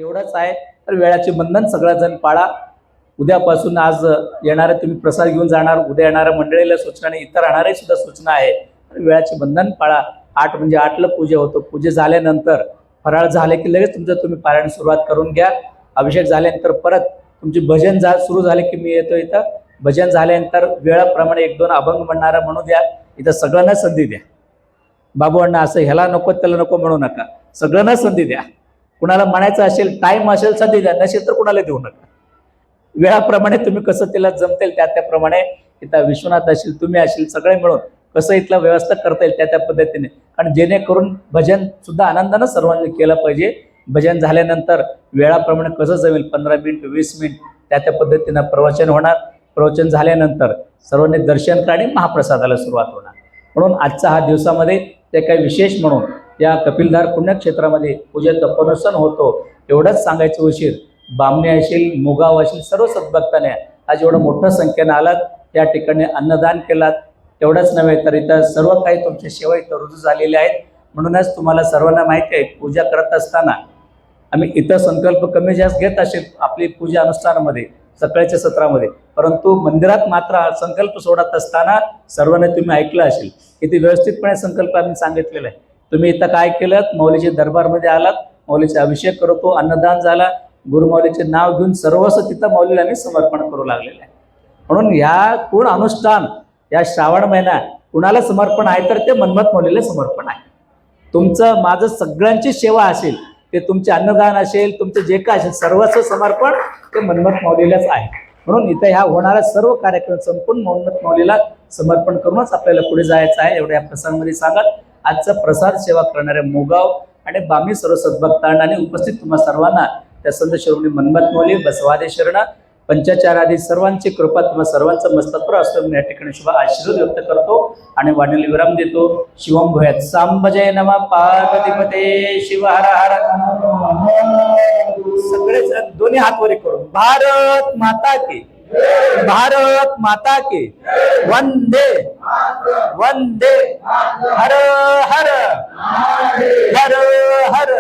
एवढंच आहे. तर वेळाचे बंधन सगळेजण पाळा. उद्यापासून आज येणारे तुम्ही प्रसाद घेऊन जाणार, उद्या येणाऱ्या मंडळीला सूचना आणि इतर राहणारे सुद्धा सूचना आहे. तर वेळाचे बंधन पाळा. 8 म्हणजे 8ला पूजा होतो. पूजे झाल्यानंतर फराळ झाले की लगेच तुमचं तुम्ही पारायण सुरुवात करून घ्या. अभिषेक झाल्यानंतर परत तुमची भजन सुरू झाले की मी येतो इथं. भजन झाल्यानंतर वेळाप्रमाणे 1-2 अभंग म्हणणारा म्हणू द्या. इथं सगळ्यांना संधी द्या. बाबूंना असं ह्याला नको त्याला नको म्हणू नका, सगळ्यांना संधी द्या. कुणाला म्हणायचं असेल, टाइम असेल संधी द्या, नसेल तर कुणाला देऊ नका. वेळाप्रमाणे तुम्ही कसं त्याला जमतेल त्याप्रमाणे इथं विश्वनाथ असेल, तुम्ही असेल, सगळे मिळून कसं इथला व्यवस्था करता येईल त्या पद्धतीने. कारण जेणेकरून भजन सुद्धा आनंदानं सर्वांनी केलं पाहिजे. भजन झाल्यानंतर वेळाप्रमाणे कसं जमेल 15 मिनिट 20 मिनिट त्या पद्धतीनं प्रवचन होणार. प्रवचन झाल्यानंतर सर्वांनी दर्शन करा आणि महाप्रसादाला सुरुवात होणार. म्हणून आजचा हा दिवसामध्ये ते काही विशेष म्हणून या कपिलधार पुण्यक्षेत्रामध्ये पूजेत तपोनुसन होतो. एवढंच सांगायचं उशीर. बामणे असेल, मुगाव असेल, सर्व सद्भक्ताने आज एवढं मोठ्या संख्येनं आलात. या ठिकाणी अन्नदान केलात. तेवढंच नव्हे तर इथं सर्व काही तुमच्या सेवा इथं रुजू झालेल्या आहेत. म्हणूनच तुम्हाला सर्वांना माहिती आहे, पूजा करत असताना आम्ही इथं संकल्प कमी जास्त घेत असेल आपली पूजा अनुष्ठानामध्ये सकाळच्या सत्रामध्ये, परंतु मंदिरात मात्र संकल्प सोडत असताना सर्वांनी तुम्ही ऐकलं असेल किती व्यवस्थितपणे संकल्प आम्ही सांगितलेला आहे. तुम्ही इथं काय केलं, मौलीच्या दरबारमध्ये आलात, मौलीचा अभिषेक करतो, अन्नदान झाला, गुरुमौलीचे नाव घेऊन सर्वस्व तिथं मौलीला आम्ही समर्पण करू लागलेलं आहे. म्हणून ह्या पूर्ण अनुष्ठान या श्रावण महिना कुणाला समर्पण आहे तर ते मन्मथ मौलीला समर्पण आहे. तुमचं माझं सगळ्यांची सेवा असेल, ते तुमचे अन्नदान असेल, तुमचे जे काय असेल सर्वस्व समर्पण ते मन्मथ मौलीलाच आहे. म्हणून इथं ह्या होणारा सर्व कार्यक्रम संपूर्ण मन्मथ मौलीला समर्पण करूनच आपल्याला पुढे जायचं आहे. एवढ्या प्रसंगामध्ये सांगत आजचा प्रसाद सेवा करणाऱ्या मोगाव आणि बामी सर्व सद्भक्तांना आणि उपस्थित तुम्हा सर्वांना त्या संत शिरोमणी मन्मथ मौली बसवादे शरण पंचाचारादी सर्वांची कृपा तुम्हा सर्वांचं मस्तकावर असतो. मी या ठिकाणी शुभ आशीर्वाद व्यक्त करतो आणि वाणीला विराम देतो. शिवम भूयात. सांब जय नमः पार्वतीपते शिव हर हर. सगळेच दोन्ही हात वर करून भारत माता की, भारत माता की, वंदे वंदे, हर हर हर हर.